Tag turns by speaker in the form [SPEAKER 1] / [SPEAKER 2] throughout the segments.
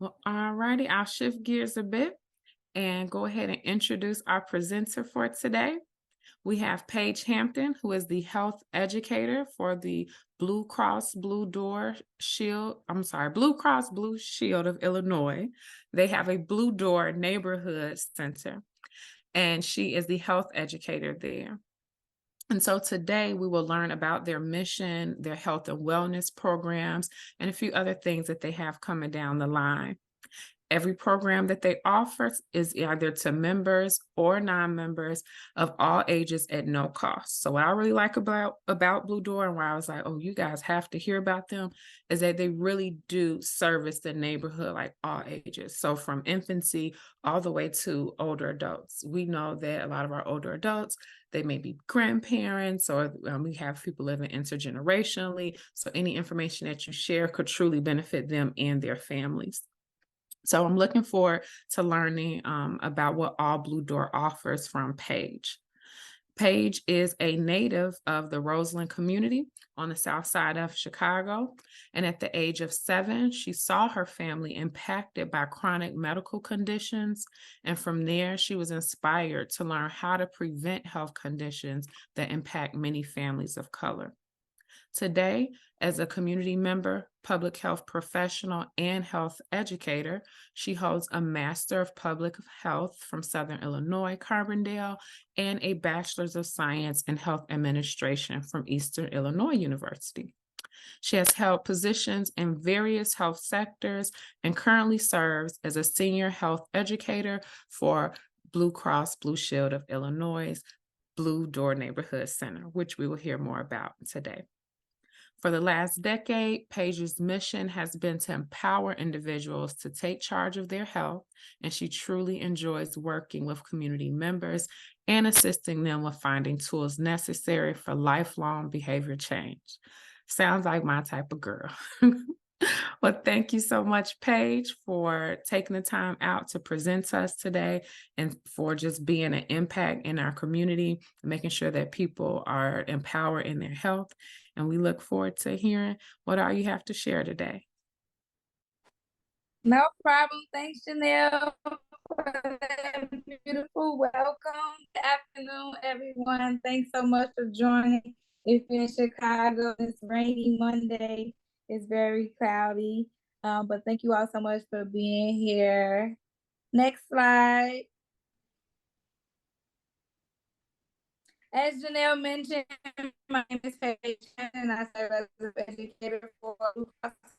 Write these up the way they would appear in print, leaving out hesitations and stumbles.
[SPEAKER 1] Well, alrighty, I'll shift gears a bit and go ahead and introduce our presenter for today. We have Paige Hampton, who is the health educator for the Blue Cross Blue Door Shield. I'm sorry, Blue Cross Blue Shield of Illinois. They have a Blue Door neighborhood center, and she is the health educator there. And so today we will learn about their mission, their health and wellness programs, and a few other things that they have coming down the line. Every program that they offer is either to members or non-members of all ages at no cost. So what I really like about Blue Door and why I was like, oh, you guys have to hear about them is that they really do service the neighborhood like all ages. So from infancy all the way to older adults. We know that a lot of our older adults, they may be grandparents or we have people living intergenerationally. So any information that you share could truly benefit them and their families. So I'm looking forward to learning about what all Blue Door offers from Paige. Paige is a native of the Roseland community on the south side of Chicago. And at the age of 7, she saw her family impacted by chronic medical conditions. And from there, she was inspired to learn how to prevent health conditions that impact many families of color. Today, as a community member, public health professional, and health educator, she holds a Master of Public Health from Southern Illinois, Carbondale, and a Bachelor's of Science in Health Administration from Eastern Illinois University. She has held positions in various health sectors and currently serves as a senior health educator for Blue Cross Blue Shield of Illinois' Blue Door Neighborhood Center, which we will hear more about today. For the last decade, Paige's mission has been to empower individuals to take charge of their health, and she truly enjoys working with community members and assisting them with finding tools necessary for lifelong behavior change. Sounds like my type of girl. Well, thank you so much, Paige, for taking the time out to present to us today and for just being an impact in our community, making sure that people are empowered in their health. And we look forward to hearing what all you have to share today.
[SPEAKER 2] No problem. Thanks, Janelle, for that beautiful welcome. Good afternoon, everyone. Thanks so much for joining. If you're in Chicago, it's rainy Monday. It's very cloudy. But thank you all so much for being here. Next slide. As Janelle mentioned, my name is Paige, and I serve as an educator for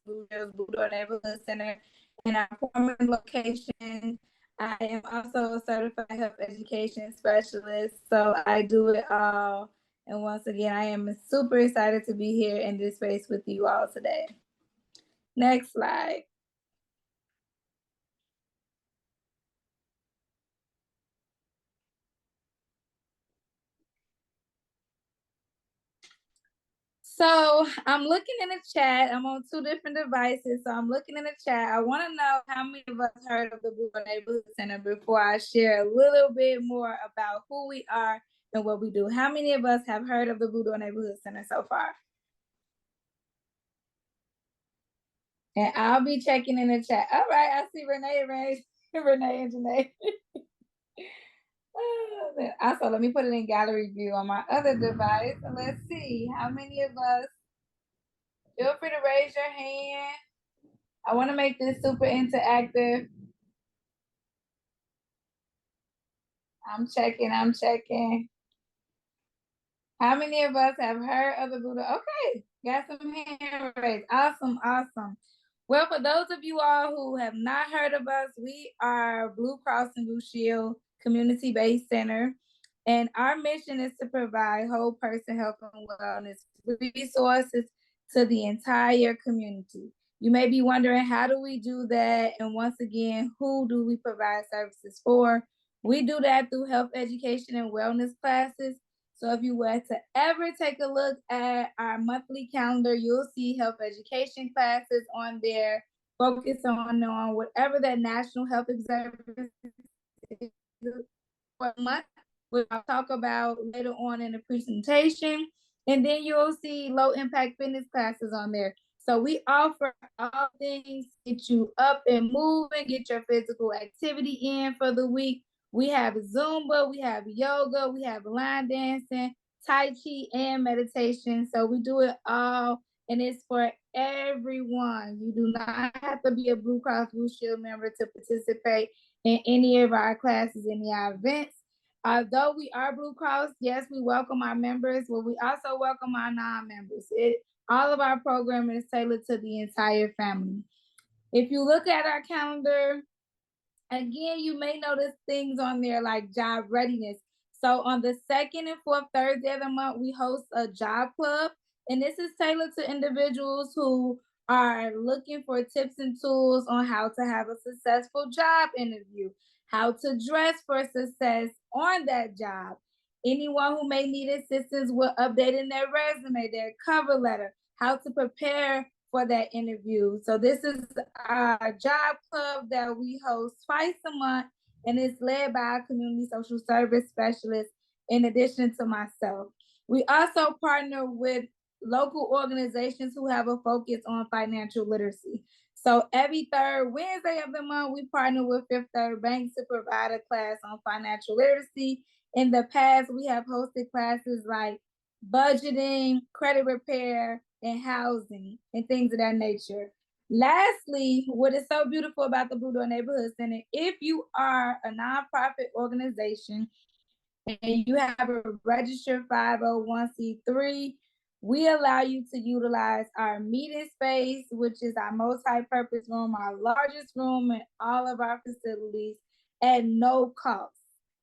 [SPEAKER 2] Blue Door Neighborhood Center in our former location. I am also a certified health education specialist, so I do it all. And once again, I am super excited to be here in this space with you all today. Next slide. So I'm looking in the chat. I'm on 2 different devices. So I'm looking in the chat. I want to know how many of us heard of the Blue Door Neighborhood Center before I share a little bit more about who we are and what we do. How many of us have heard of the Blue Door Neighborhood Center so far? And I'll be checking in the chat. All right, I see Renee and Janae. Also, let me put it in gallery view on my other device. And let's see how many of us. Feel free to raise your hand. I want to make this super interactive. I'm checking. How many of us have heard of the Buddha? Okay, got some hand raised. Awesome. Well, for those of you all who have not heard of us, we are Blue Cross and Blue Shield community-based center. And our mission is to provide whole person health and wellness resources to the entire community. You may be wondering, how do we do that? And once again, who do we provide services for? We do that through health education and wellness classes. So if you were to ever take a look at our monthly calendar, you'll see health education classes on there, focus on whatever that national health observance is for a month, which I'll talk about later on in the presentation. And then you'll see low impact fitness classes on there. So we offer all things to get you up and moving, get your physical activity in for the week. We have Zumba, we have yoga, we have line dancing, Tai Chi, and meditation. So we do it all, and it's for everyone. You do not have to be a Blue Cross Blue Shield member to participate in any of our classes, any our events. Although we are Blue Cross, yes, we welcome our members, but we also welcome our non-members. All of our programming is tailored to the entire family. If you look at our calendar, again, you may notice things on there like job readiness. So on the second and fourth Thursday of the month, we host a job club, and this is tailored to individuals who are looking for tips and tools on how to have a successful job interview, how to dress for success on that job. Anyone who may need assistance with updating their resume, their cover letter, how to prepare for that interview. So this is our job club that we host twice a month, and it's led by our community social service specialist in addition to myself. We also partner with local organizations who have a focus on financial literacy. So every third Wednesday of the month, we partner with Fifth Third Bank to provide a class on financial literacy. In the past, we have hosted classes like budgeting, credit repair, and housing, and things of that nature. Lastly, what is so beautiful about the Blue Door Neighborhood Center, if you are a nonprofit organization and you have a registered 501c3, we allow you to utilize our meeting space, which is our multi-purpose room, our largest room in all of our facilities, at no cost.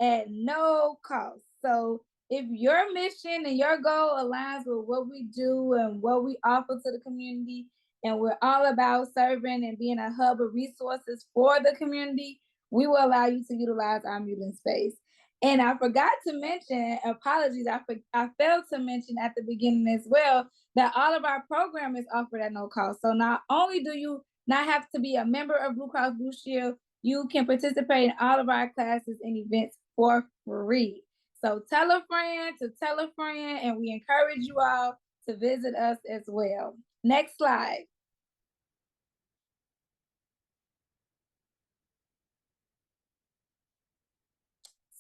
[SPEAKER 2] At no cost. So if your mission and your goal aligns with what we do and what we offer to the community, and we're all about serving and being a hub of resources for the community, we will allow you to utilize our meeting space. And I forgot to mention, apologies, I failed to mention at the beginning as well, that all of our program is offered at no cost. So not only do you not have to be a member of Blue Cross Blue Shield, you can participate in all of our classes and events for free. So tell a friend to tell a friend, and we encourage you all to visit us as well. Next slide.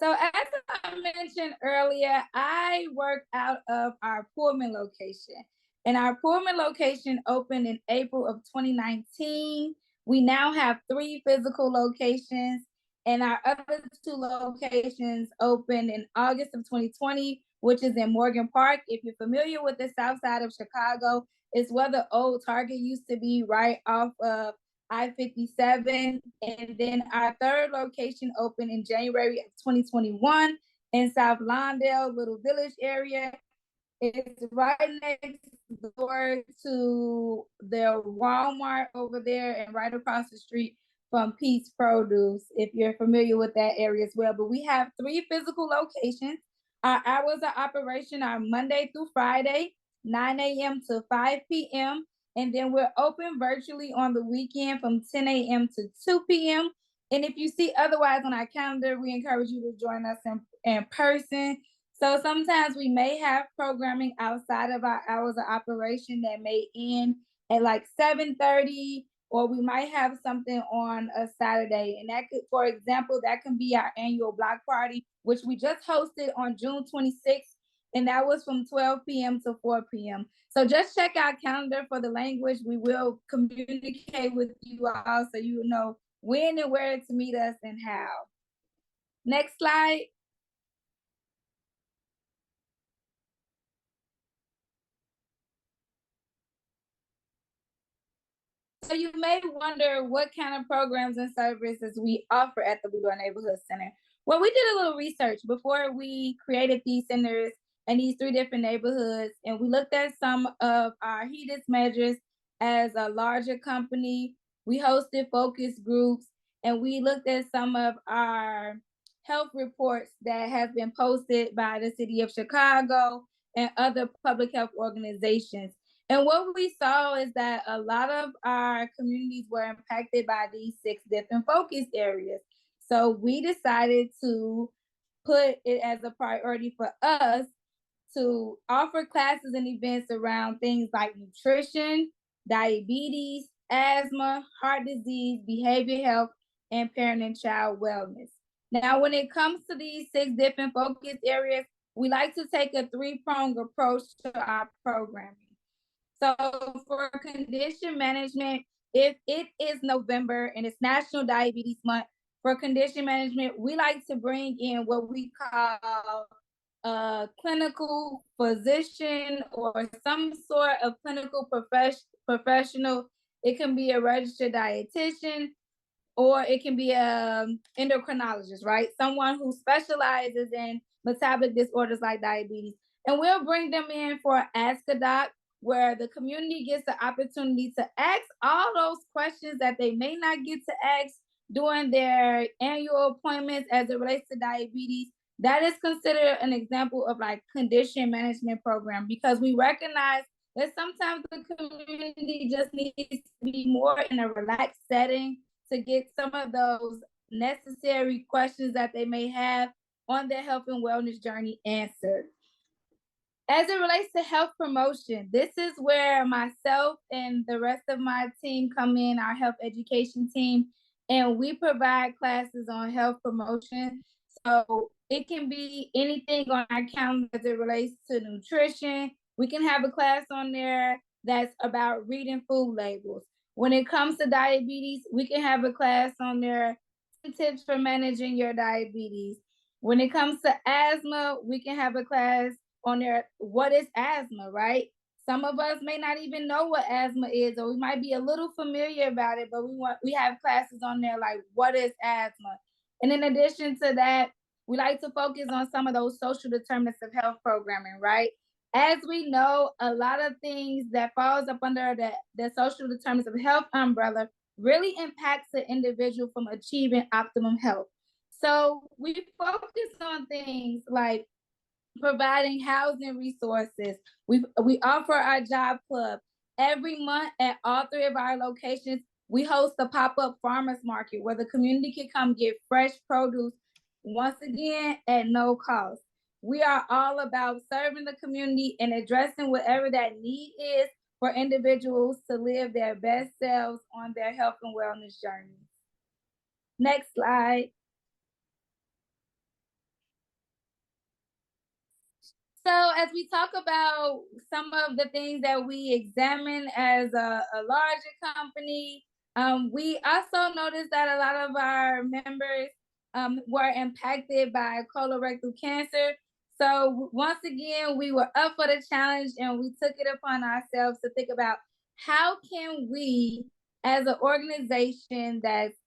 [SPEAKER 2] So as I mentioned earlier, I work out of our Pullman location. And our Pullman location opened in April of 2019. We now have 3 physical locations, and our other 2 locations opened in August of 2020, which is in Morgan Park. If you're familiar with the south side of Chicago, it's where the old Target used to be, right off of I-57. And then our third location opened in January of 2021 in South Lawndale, Little Village area. It's right next door to the Walmart over there and right across the street from Pete's Produce, if you're familiar with that area as well. But we have 3 physical locations. Our hours of operation are Monday through Friday, 9 a.m. to 5 p.m. And then we're open virtually on the weekend from 10 a.m. to 2 p.m. And if you see otherwise on our calendar, we encourage you to join us in person. So sometimes we may have programming outside of our hours of operation that may end at like 7:30, or we might have something on a Saturday. And that could, for example, that can be our annual block party, which we just hosted on June 26th, and that was from 12 p.m. to 4 p.m. So just check our calendar for the language. We will communicate with you all so you know when and where to meet us and how. Next slide. So you may wonder what kind of programs and services we offer at the Blue Door Neighborhood Center. Well, we did a little research before we created these centers in these 3 different neighborhoods, and we looked at some of our HEDIS measures as a larger company. We hosted focus groups, and we looked at some of our health reports that have been posted by the city of Chicago and other public health organizations. And what we saw is that a lot of our communities were impacted by these 6 different focus areas. So we decided to put it as a priority for us to offer classes and events around things like nutrition, diabetes, asthma, heart disease, behavior health, and parent and child wellness. Now, when it comes to these 6 different focus areas, we like to take a 3-pronged approach to our programming. So for condition management, if it is November and it's National Diabetes Month, for condition management, we like to bring in what we call a clinical physician or some sort of clinical professional. It can be a registered dietitian, or it can be a endocrinologist, right? Someone who specializes in metabolic disorders like diabetes. And we'll bring them in for Ask a Doc, where the community gets the opportunity to ask all those questions that they may not get to ask during their annual appointments as it relates to diabetes. That is considered an example of like condition management program, because we recognize that sometimes the community just needs to be more in a relaxed setting to get some of those necessary questions that they may have on their health and wellness journey answered. As it relates to health promotion, this is where myself and the rest of my team come in, our health education team, and we provide classes on health promotion. So it can be anything on our calendar as it relates to nutrition. We can have a class on there that's about reading food labels. When it comes to diabetes, we can have a class on there, tips for managing your diabetes. When it comes to asthma, we can have a class on there, what is asthma, right? Some of us may not even know what asthma is, or we might be a little familiar about it, but we have classes on there like what is asthma. And in addition to that, we like to focus on some of those social determinants of health programming, right? As we know, a lot of things that falls up under the social determinants of health umbrella really impacts the individual from achieving optimum health. So we focus on things like providing housing resources. We offer our job club. Every month at all 3 of our locations, we host a pop-up farmers market where the community can come get fresh produce, once again, at no cost. We are all about serving the community and addressing whatever that need is for individuals to live their best selves on their health and wellness journey. Next slide. So as we talk about some of the things that we examine as a larger company, we also noticed that a lot of our members were impacted by colorectal cancer. So once again, we were up for the challenge and we took it upon ourselves to think about how can we, as an organization that's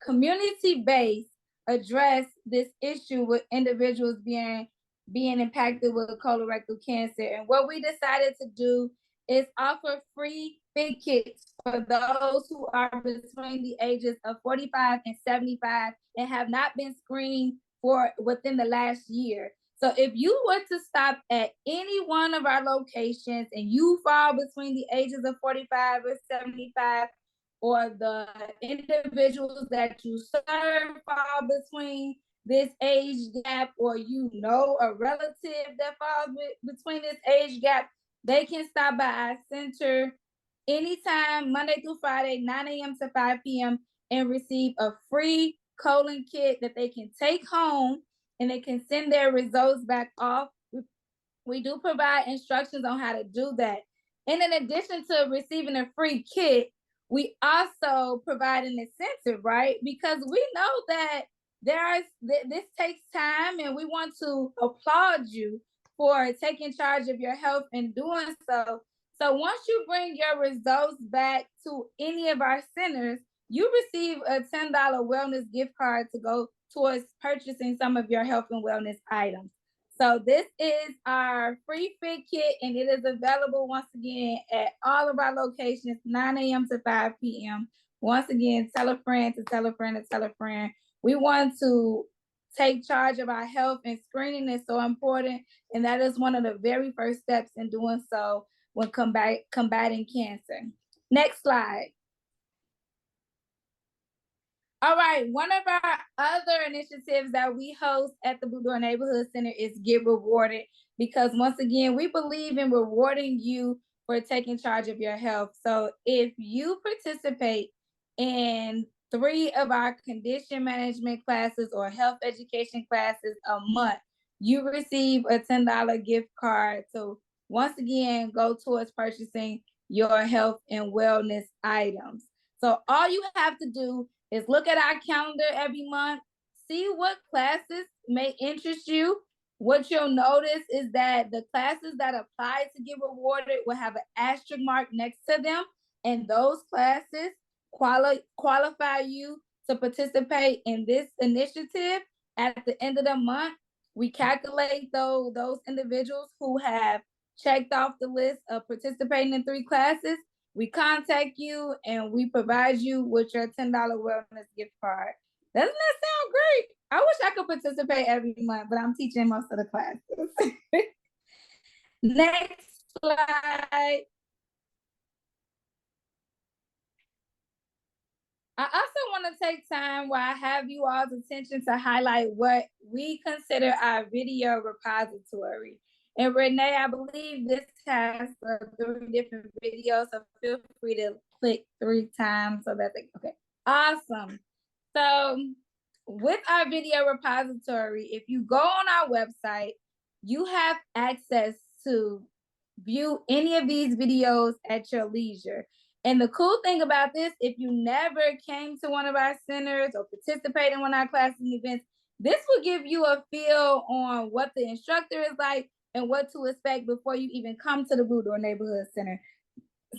[SPEAKER 2] community-based, address this issue with individuals being impacted with colorectal cancer. And what we decided to do is offer free FIT kits for those who are between the ages of 45 and 75 and have not been screened for within the last year. So if you were to stop at any one of our locations and you fall between the ages of 45 or 75, or the individuals that you serve fall between this age gap, or you know a relative that falls between this age gap, they can stop by our center anytime, Monday through Friday, 9 a.m. to 5 p.m., and receive a free colon kit that they can take home and they can send their results back off. We do provide instructions on how to do that. And in addition to receiving a free kit, we also provide an incentive, right? Because we know that this takes time, and we want to applaud you for taking charge of your health and doing so. So once you bring your results back to any of our centers, you receive a $10 wellness gift card to go towards purchasing some of your health and wellness items. So this is our free FIT kit, and it is available once again at all of our locations, 9 a.m. to 5 p.m. Once again, tell a friend to tell a friend to tell a friend. We want to take charge of our health, and screening is so important, and that is one of the very first steps in doing so when combating cancer. Next slide. All right, one of our other initiatives that we host at the Blue Door Neighborhood Center is Get Rewarded, because once again, we believe in rewarding you for taking charge of your health. So if you participate in 3 of our condition management classes or health education classes a month, you receive a $10 gift card. So once again, go towards purchasing your health and wellness items. So all you have to do is look at our calendar every month, see what classes may interest you. What you'll notice is that the classes that apply to get rewarded will have an asterisk mark next to them, and those classes qualify you to participate in this initiative. At the end of the month, we calculate those individuals who have checked off the list of participating in 3 classes. We contact you and we provide you with your $10 wellness gift card. Doesn't that sound great? I wish I could participate every month, but I'm teaching most of the classes. Next slide. I also want to take time while I have you all's attention to highlight what we consider our video repository. And Renee, I believe this has 3 different videos, so feel free to click 3 times so that okay, awesome. So with our video repository, if you go on our website, you have access to view any of these videos at your leisure. And the cool thing about this, if you never came to one of our centers or participated in one of our classes and events, this will give you a feel on what the instructor is like and what to expect before you even come to the Blue Door Neighborhood Center.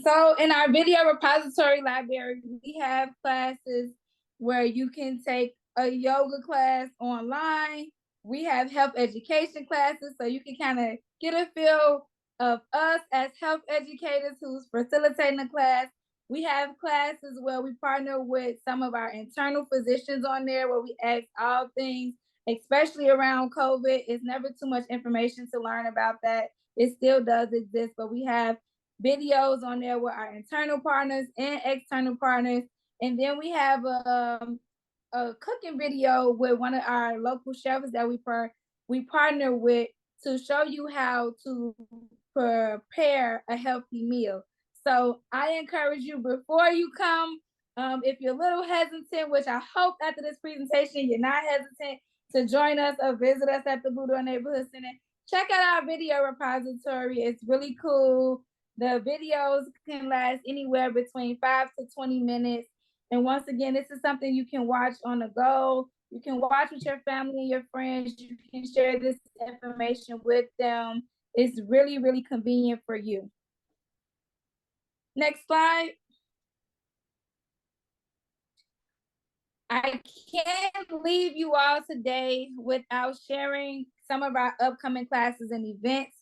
[SPEAKER 2] So in our video repository library, we have classes where you can take a yoga class online. We have health education classes, so you can kind of get a feel of us as health educators who's facilitating the class. We have classes where we partner with some of our internal physicians on there where we ask all things, especially around COVID. It's never too much information to learn about that. It still does exist, but we have videos on there with our internal partners and external partners. And then we have a cooking video with one of our local chefs that we partner with to show you how to prepare a healthy meal. So I encourage you before you come, if you're a little hesitant, which I hope after this presentation you're not hesitant to join us or visit us at the Blue Door Neighborhood Center, check out our video repository. It's really cool. The videos can last anywhere between 5 to 20 minutes. And once again, this is something you can watch on the go. You can watch with your family and your friends. You can share this information with them. It's really, really convenient for you. Next slide. I can't leave you all today without sharing some of our upcoming classes and events.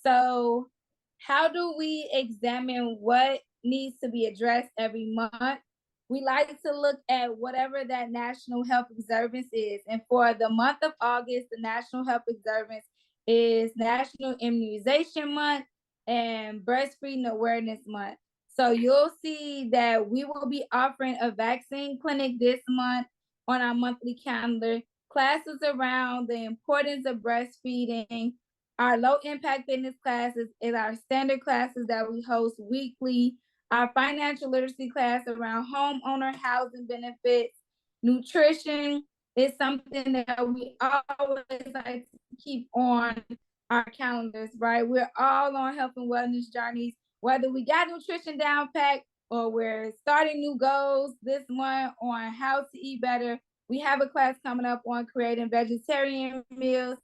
[SPEAKER 2] So how do we examine what needs to be addressed every month? We like to look at whatever that National Health Observance is. And for the month of August, the National Health Observance is National Immunization Month and Breastfeeding Awareness Month. So you'll see that we will be offering a vaccine clinic this month on our monthly calendar, classes around the importance of breastfeeding. Our low impact fitness classes is our standard classes that we host weekly. Our financial literacy class around homeowner housing benefits. Nutrition is something that we always like to keep on our calendars, right? We're all on health and wellness journeys, whether we got nutrition down pat or we're starting new goals this month on how to eat better. We have a class coming up on creating vegetarian meals.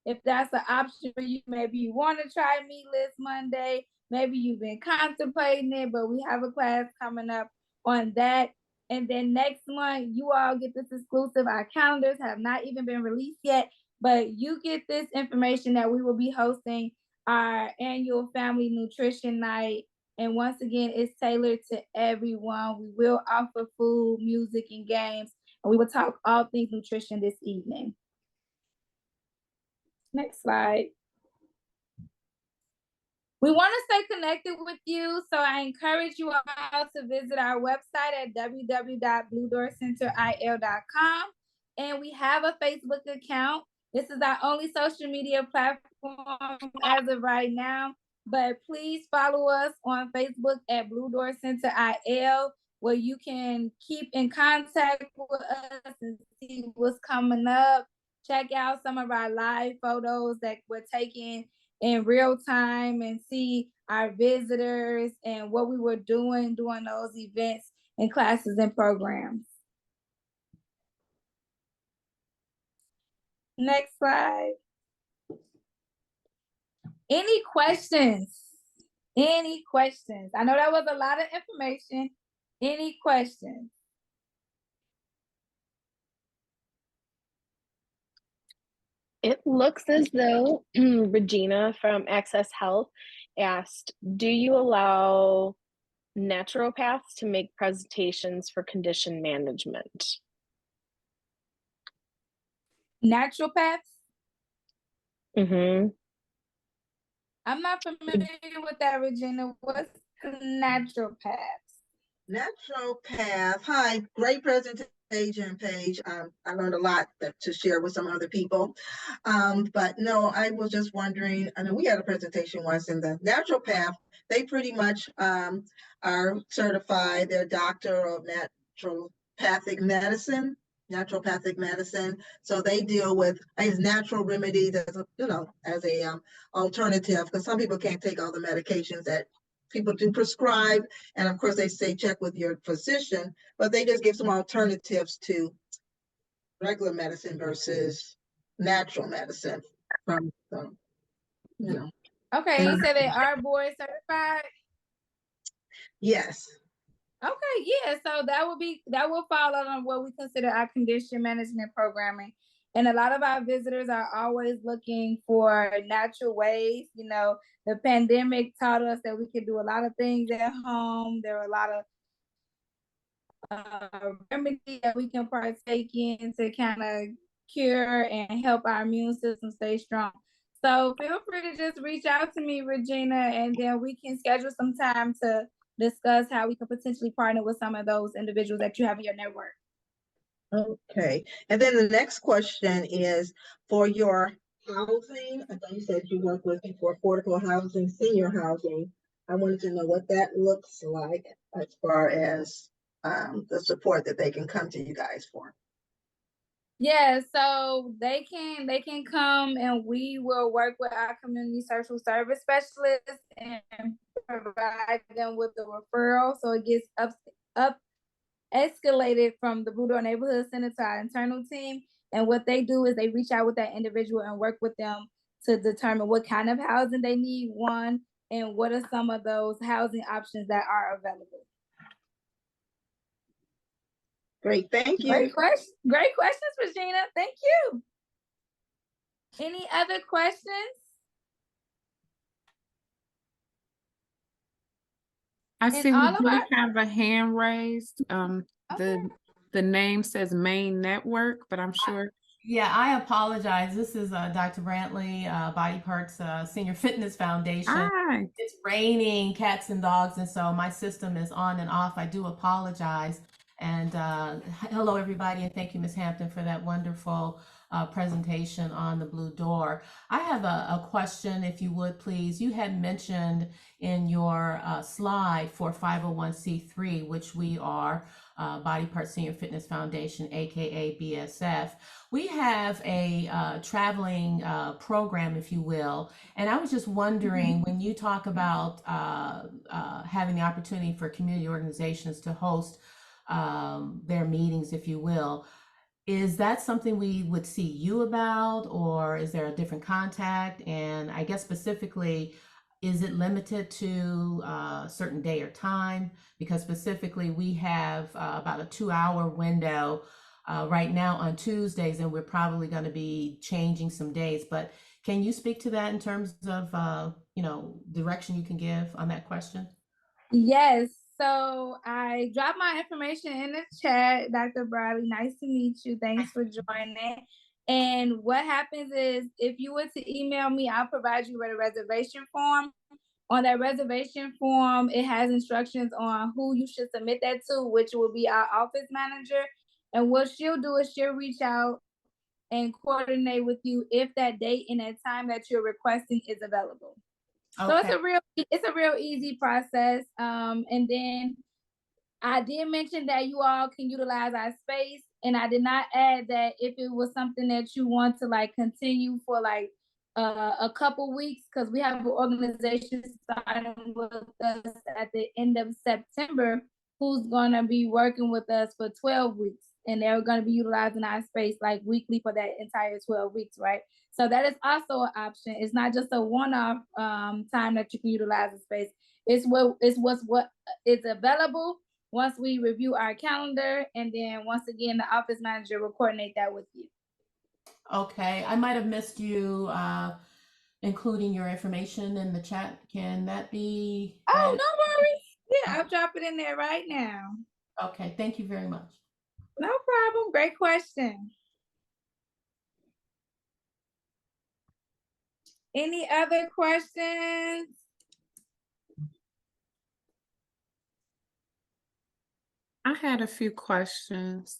[SPEAKER 2] If that's an option for you, maybe you want to try Meatless Monday. Maybe you've been contemplating it, but we have a class coming up on that. And then next month, you all get this exclusive. Our calendars have not even been released yet, but you get this information that we will be hosting our annual family nutrition night. And once again, it's tailored to everyone. We will offer food, music, and games, and we will talk all things nutrition this evening. Next slide. We want to stay connected with you, so I encourage you all to visit our website at www.bluedoorcenterir.com. And we have a Facebook account. This is our only social media platform as of right now. But please follow us on Facebook at Blue Door Center IL, where you can keep in contact with us and see what's coming up. Check out some of our live photos that we're taking in real time and see our visitors and what we were doing during those events and classes and programs. Next slide. Any questions? Any questions? I know that was a lot of information. Any questions?
[SPEAKER 3] It looks as though Regina from Access Health asked, do you allow naturopaths to make presentations for condition management?
[SPEAKER 2] Naturopaths?
[SPEAKER 3] Mm-hmm.
[SPEAKER 2] I'm not familiar with that, Regina. What's naturopaths?
[SPEAKER 4] Naturopath. Hi, great presentation, Paige. I learned a lot to share with some other people. But no, I was just wondering, I know we had a presentation once, and the naturopath, they pretty much are certified. They're doctor of naturopathic medicine. So they deal with as natural remedies as a alternative, because some people can't take all the medications that people do prescribe, and of course they say check with your physician, but they just give some alternatives to regular medicine versus natural medicine from
[SPEAKER 2] Okay, you said they are board certified?
[SPEAKER 4] Yes.
[SPEAKER 2] Okay, yeah, so that will fall under what we consider our condition management programming. And a lot of our visitors are always looking for natural ways. You know, the pandemic taught us that we could do a lot of things at home. There are a lot of remedies that we can partake in to kind of cure and help our immune system stay strong. So feel free to just reach out to me, Regina, and then we can schedule some time to discuss how we can potentially partner with some of those individuals that you have in your network.
[SPEAKER 4] Okay. And then the next question is for your housing. I thought you said you work with for affordable housing, senior housing. I wanted to know what that looks like as far as the support that they can come to you guys for.
[SPEAKER 2] Yeah, so they can come and we will work with our community social service specialists and provide them with the referral. So it gets up escalated from the Blue Door Neighborhood Center to our internal team. And what they do is they reach out with that individual and work with them to determine what kind of housing they need, one, and what are some of those housing options that are available.
[SPEAKER 4] Great, thank you.
[SPEAKER 2] Great questions, Regina. Thank you. Any other questions?
[SPEAKER 1] I
[SPEAKER 2] And
[SPEAKER 1] see we
[SPEAKER 2] all of
[SPEAKER 1] do
[SPEAKER 2] our-
[SPEAKER 1] have a hand raised.
[SPEAKER 2] Okay.
[SPEAKER 1] The name says Main Network, but I'm sure.
[SPEAKER 5] Yeah, I apologize. This is Dr. Brantley, Body Parts Senior Fitness Foundation.
[SPEAKER 1] Hi.
[SPEAKER 5] It's raining cats and dogs, and so my system is on and off. I do apologize. And hello, everybody, and thank you, Ms. Hampton, for that wonderful presentation on the Blue Door. I have a question, if you would, please. You had mentioned in your slide for 501c3, which we are, Body Parts Senior Fitness Foundation, aka BSF. We have a traveling program, if you will, and I was just wondering, when you talk about having the opportunity for community organizations to host their meetings, if you will, is that something we would see you about, or is there a different contact? And I guess specifically, is it limited to a certain day or time? Because specifically we have about a 2-hour window right now on Tuesdays, and we're probably going to be changing some days. But can you speak to that in terms of direction you can give on that question?
[SPEAKER 2] Yes. So I dropped my information in the chat, Dr. Bradley. Nice to meet you. Thanks for joining. And what happens is, if you were to email me, I'll provide you with a reservation form. On that reservation form, it has instructions on who you should submit that to, which will be our office manager. And what she'll do is she'll reach out and coordinate with you if that date and that time that you're requesting is available. So
[SPEAKER 5] Okay.
[SPEAKER 2] it's a real easy process. And then I did mention that you all can utilize our space, and I did not add that if it was something that you want to like continue for like a couple weeks, because we have an organization starting with us at the end of September who's gonna be working with us for 12 weeks, and they're gonna be utilizing our space like weekly for that entire 12 weeks, right? So that is also an option. It's not just a one-off time that you can utilize the space. It's what is available once we review our calendar, and then once again, the office manager will coordinate that with you.
[SPEAKER 5] Okay. I might have missed you including your information in the chat. Can that be
[SPEAKER 2] Oh, no
[SPEAKER 5] added?
[SPEAKER 2] worries. Yeah, I'll drop it in there right now.
[SPEAKER 5] Okay. Thank you very much.
[SPEAKER 2] No problem. Great question. Any other questions?
[SPEAKER 1] I had a few questions.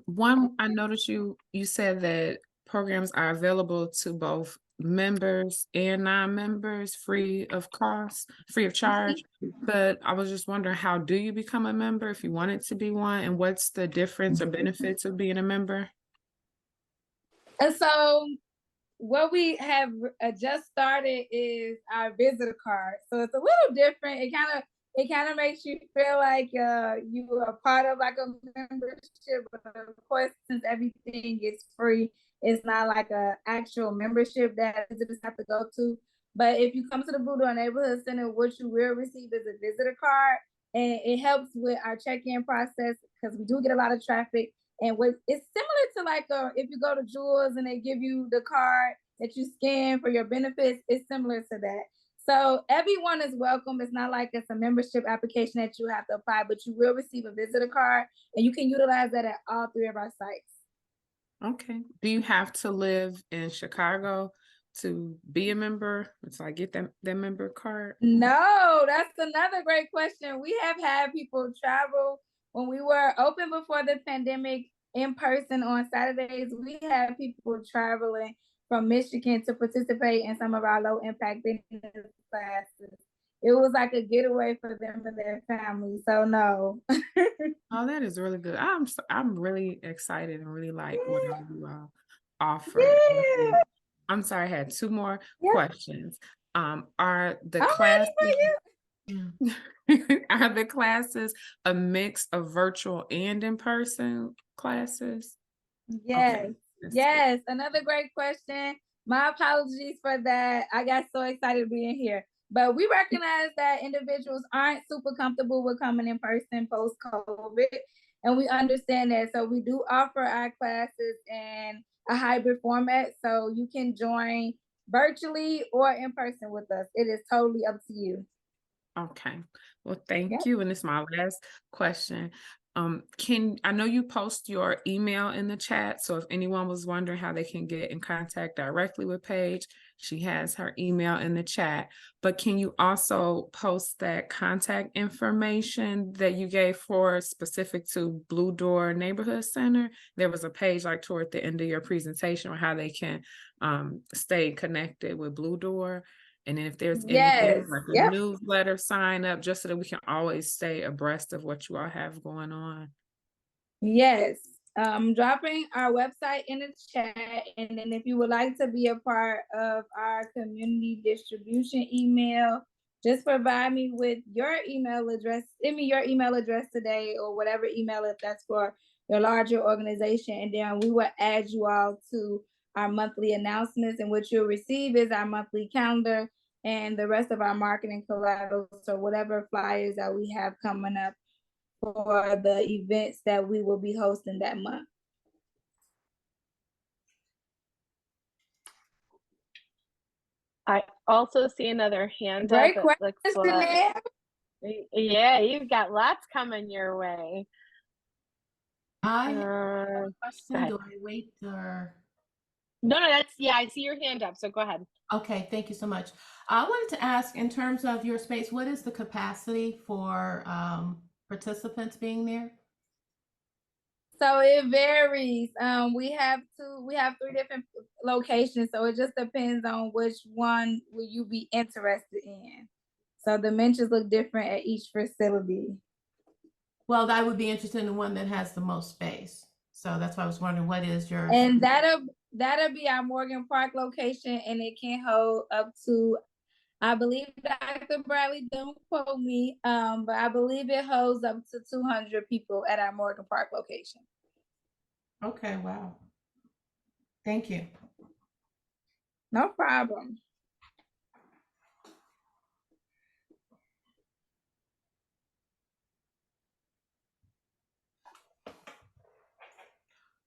[SPEAKER 1] One, I noticed you said that programs are available to both members and non-members free of cost, free of charge. But I was just wondering, how do you become a member if you wanted to be one, and what's the difference or benefits of being a member?
[SPEAKER 2] And so what we have just started is our visitor card. So it's a little different. It kind of makes you feel like you are part of like a membership, but of course, since everything is free, it's not like a actual membership that visitors have to go to. But if you come to the Blue Door Neighborhood Center, what you will receive is a visitor card, and it helps with our check-in process because we do get a lot of traffic. And what it's similar to like if you go to Jewels and they give you the card that you scan for your benefits, it's similar to that. So everyone is welcome. It's not like it's a membership application that you have to apply, but you will receive a visitor card, and you can utilize that at all 3 of our sites.
[SPEAKER 1] Okay. Do you have to live in Chicago to be a member? So I get that member card?
[SPEAKER 2] No, that's another great question. We have had people travel when we were open before the pandemic in person on Saturdays. We had people traveling from Michigan to participate in some of our low impact business classes. It was like a getaway for them and their family. So no.
[SPEAKER 1] Oh, that is really good. I'm really excited and really like what you offer.
[SPEAKER 2] Yeah.
[SPEAKER 1] I'm sorry, I had two more
[SPEAKER 2] Yeah.
[SPEAKER 1] questions. Are the
[SPEAKER 2] I'm
[SPEAKER 1] classes
[SPEAKER 2] ready for you.
[SPEAKER 1] are the classes a mix of virtual and in-person classes?
[SPEAKER 2] Yes.
[SPEAKER 1] Okay. That's
[SPEAKER 2] Yes. Another great question. My apologies for that. I got so excited being here. But we recognize that individuals aren't super comfortable with coming in person post-COVID. And we understand that. So we do offer our classes in a hybrid format. So you can join virtually or in person with us. It is totally up to you.
[SPEAKER 1] Okay. Well, thank
[SPEAKER 2] Yep.
[SPEAKER 1] you. And it's my last question. I know you post your email in the chat, so if anyone was wondering how they can get in contact directly with Paige, she has her email in the chat. But can you also post that contact information that you gave for specific to Blue Door Neighborhood Center? There was a page like toward the end of your presentation on how they can stay connected with Blue Door. And then if there's
[SPEAKER 2] Yes.
[SPEAKER 1] anything like a
[SPEAKER 2] Yep.
[SPEAKER 1] newsletter, sign up just so that we can always stay abreast of what you all have going on.
[SPEAKER 2] Yes. Dropping our website in the chat. And then if you would like to be a part of our community distribution email, just provide me with your email address. Send me your email address today or whatever email if that's for your larger organization. And then we will add you all to our monthly announcements. And what you'll receive is our monthly calendar and the rest of our marketing collateral. So whatever flyers that we have coming up for the events that we will be hosting that month.
[SPEAKER 3] I also see another hand
[SPEAKER 2] Great
[SPEAKER 3] up. It looks
[SPEAKER 2] question,
[SPEAKER 3] like,
[SPEAKER 2] man.
[SPEAKER 3] yeah, you've got lots coming your way.
[SPEAKER 5] I have a
[SPEAKER 3] Go
[SPEAKER 5] question.
[SPEAKER 3] ahead.
[SPEAKER 5] Do I wait or?
[SPEAKER 3] No, yeah, I see your hand up, so go ahead.
[SPEAKER 5] Okay, thank you so much. I wanted to ask, in terms of your space, what is the capacity for participants being there?
[SPEAKER 2] So it varies. We have 3 different locations, so it just depends on which one will you be interested in. So the mentions look different at each facility.
[SPEAKER 5] Well, I would be interested in the one that has the most space. So that's why I was wondering, what is yours?
[SPEAKER 2] And that'll be our Morgan Park location, and it can hold up to, I believe Dr. Bradley, don't quote me, but I believe it holds up to 200 people at our Morgan Park location.
[SPEAKER 5] Okay, wow. Thank you.
[SPEAKER 2] No problem.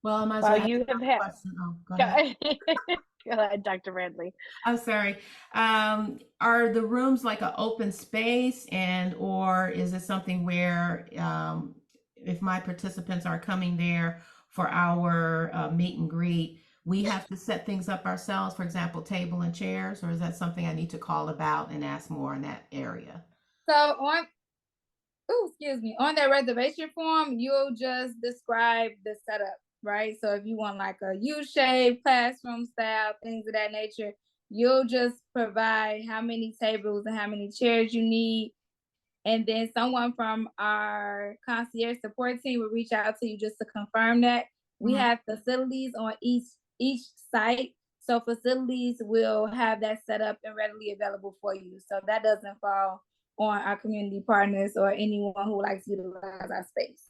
[SPEAKER 5] Well, I might as
[SPEAKER 3] Well,
[SPEAKER 5] well
[SPEAKER 3] you
[SPEAKER 5] ask
[SPEAKER 3] have
[SPEAKER 5] another
[SPEAKER 3] had.
[SPEAKER 5] question. Oh, go
[SPEAKER 3] Go
[SPEAKER 5] ahead.
[SPEAKER 3] Go ahead, Dr. Bradley.
[SPEAKER 5] I'm sorry. Are the rooms like an open space, and or is it something where if my participants are coming there for our meet and greet, we have to set things up ourselves, for example, table and chairs, or is that something I need to call about and ask more in that area?
[SPEAKER 2] So on that reservation form, you'll just describe the setup, right? So if you want like a U-shaped classroom style, things of that nature, you'll just provide how many tables and how many chairs you need. And then someone from our concierge support team will reach out to you just to confirm that. We have facilities on each site. So facilities will have that set up and readily available for you. So that doesn't fall on our community partners or anyone who likes to utilize our space.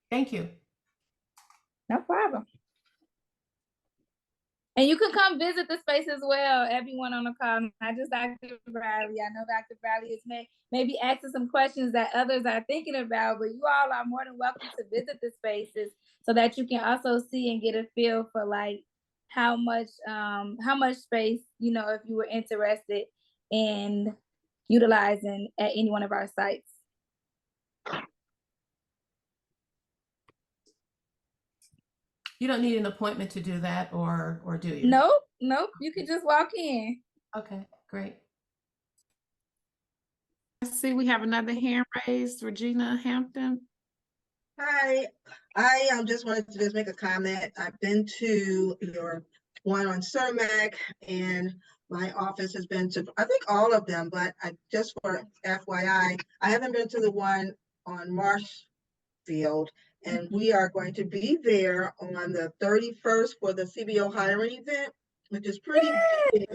[SPEAKER 5] Thank you.
[SPEAKER 2] No problem. And you can come visit the space as well, everyone on the call, not just Dr. Bradley. I know Dr. Bradley is maybe asking some questions that others are thinking about, but you all are more than welcome to visit the spaces so that you can also see and get a feel for like how much space, you know, if you were interested in utilizing at any one of our sites.
[SPEAKER 5] You don't need an appointment to do that, or do you?
[SPEAKER 2] Nope. You can just walk in.
[SPEAKER 5] Okay, great.
[SPEAKER 1] I see we have another hand raised, Regina Hampton.
[SPEAKER 4] Hi, I just wanted to just make a comment. I've been to your one on Cermak, and my office has been to, I think, all of them, but just for FYI, I haven't been to the one on Marshfield, and we are going to be there on the 31st for the CBO hiring event, which is pretty big.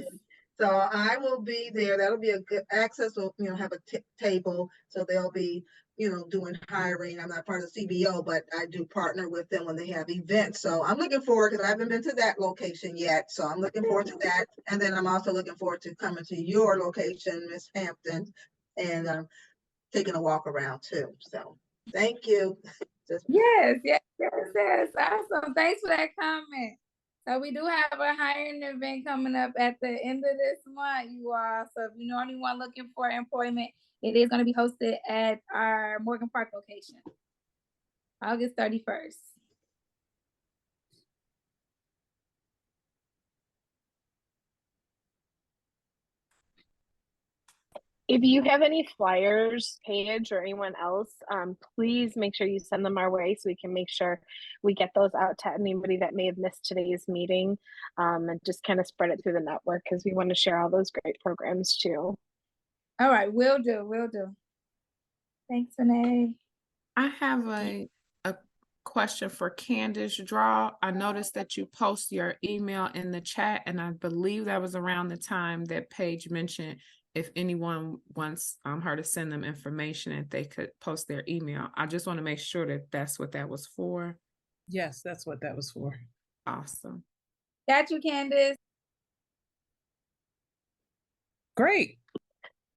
[SPEAKER 4] So I will be there. That'll be a good access. So, have a table. So they'll be, doing hiring. I'm not part of CBO, but I do partner with them when they have events. So I'm looking forward, because I haven't been to that location yet. So I'm looking forward to that. And then I'm also looking forward to coming to your location, Miss Hampton, and taking a walk around too. So thank you.
[SPEAKER 2] Yes. Awesome. Thanks for that comment. So we do have a hiring event coming up at the end of this month, you all. So if you know anyone looking for employment, it is going to be hosted at our Morgan Park location, August 31st.
[SPEAKER 3] If you have any flyers, Paige, or anyone else, please make sure you send them our way so we can make sure we get those out to anybody that may have missed today's meeting, and just kind of spread it through the network, because we want to share all those great programs too.
[SPEAKER 2] All right, will do. Thanks, Renee.
[SPEAKER 1] I have a question for Candace Draw. I noticed that you post your email in the chat, and I believe that was around the time that Paige mentioned if anyone wants her to send them information, if they could post their email. I just want to make sure that that's what that was for.
[SPEAKER 6] Yes, that's what that was for.
[SPEAKER 1] Awesome.
[SPEAKER 2] Got you, Candace.
[SPEAKER 6] Great.